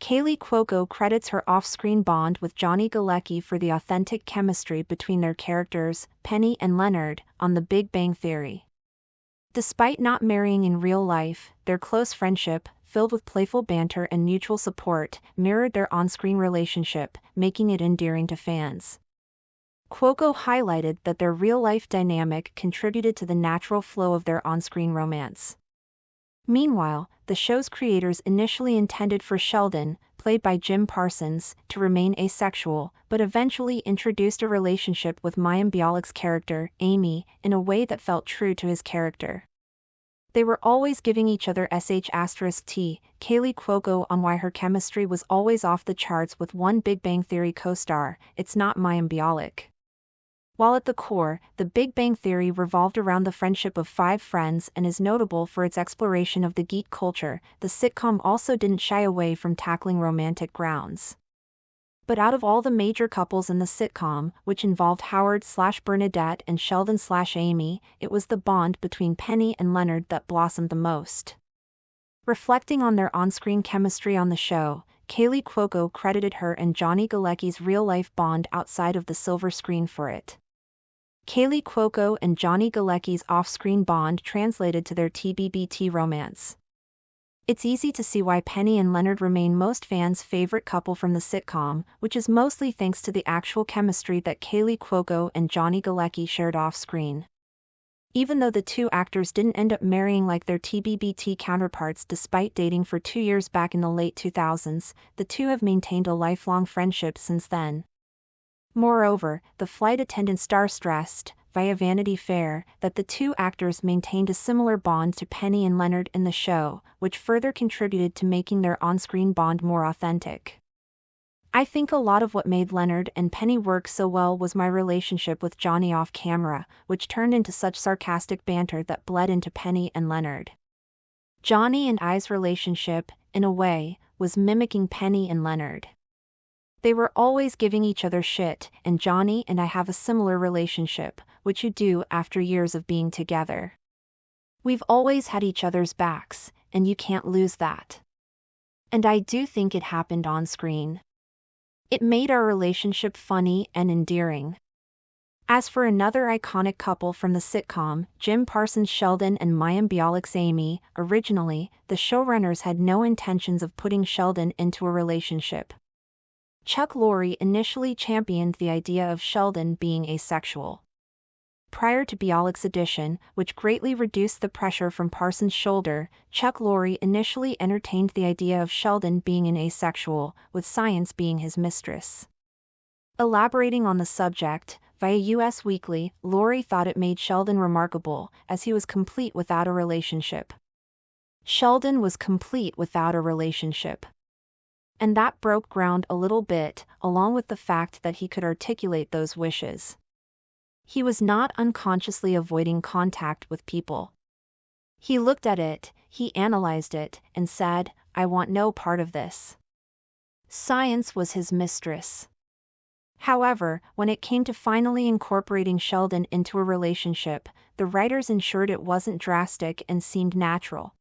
Kaley Cuoco credits her off-screen bond with Johnny Galecki for the authentic chemistry between their characters, Penny and Leonard, on The Big Bang Theory. Despite not marrying in real life, their close friendship, filled with playful banter and mutual support, mirrored their on-screen relationship, making it endearing to fans. Cuoco highlighted that their real-life dynamic contributed to the natural flow of their on-screen romance. Meanwhile, the show's creators initially intended for Sheldon, played by Jim Parsons, to remain asexual, but eventually introduced a relationship with Mayim Bialik's character, Amy, in a way that felt true to his character. They were always giving each other sh*t, Kaley Cuoco on why her chemistry was always off the charts with one Big Bang Theory co-star, it's not Mayim Bialik. While at the core, The Big Bang Theory revolved around the friendship of 5 friends and is notable for its exploration of the geek culture, the sitcom also didn't shy away from tackling romantic grounds. But out of all the major couples in the sitcom, which involved Howard/Bernadette and Sheldon/Amy, it was the bond between Penny and Leonard that blossomed the most. Reflecting on their on-screen chemistry on the show, Kaley Cuoco credited her and Johnny Galecki's real-life bond outside of the silver screen for it. Kaley Cuoco and Johnny Galecki's off-screen bond translated to their TBBT romance. It's easy to see why Penny and Leonard remain most fans' favorite couple from the sitcom, which is mostly thanks to the actual chemistry that Kaley Cuoco and Johnny Galecki shared off-screen. Even though the two actors didn't end up marrying like their TBBT counterparts despite dating for 2 years back in the late 2000s, the two have maintained a lifelong friendship since then. Moreover, the flight attendant star stressed, via Vanity Fair, that the two actors maintained a similar bond to Penny and Leonard in the show, which further contributed to making their on-screen bond more authentic. I think a lot of what made Leonard and Penny work so well was my relationship with Johnny off camera, which turned into such sarcastic banter that bled into Penny and Leonard. Johnny and I's relationship, in a way, was mimicking Penny and Leonard. They were always giving each other shit, and Johnny and I have a similar relationship, which you do after years of being together. We've always had each other's backs, and you can't lose that. And I do think it happened on screen. It made our relationship funny and endearing. As for another iconic couple from the sitcom, Jim Parsons' Sheldon and Mayim Bialik's Amy, originally, the showrunners had no intentions of putting Sheldon into a relationship. Chuck Lorre initially championed the idea of Sheldon being asexual. Prior to Bialik's addition, which greatly reduced the pressure from Parsons' shoulder, Chuck Lorre initially entertained the idea of Sheldon being an asexual, with science being his mistress. Elaborating on the subject, via US Weekly, Lorre thought it made Sheldon remarkable, as he was complete without a relationship. Sheldon was complete without a relationship. And that broke ground a little bit, along with the fact that he could articulate those wishes. He was not unconsciously avoiding contact with people. He looked at it, he analyzed it, and said, I want no part of this. Science was his mistress. However, when it came to finally incorporating Sheldon into a relationship, the writers ensured it wasn't drastic and seemed natural.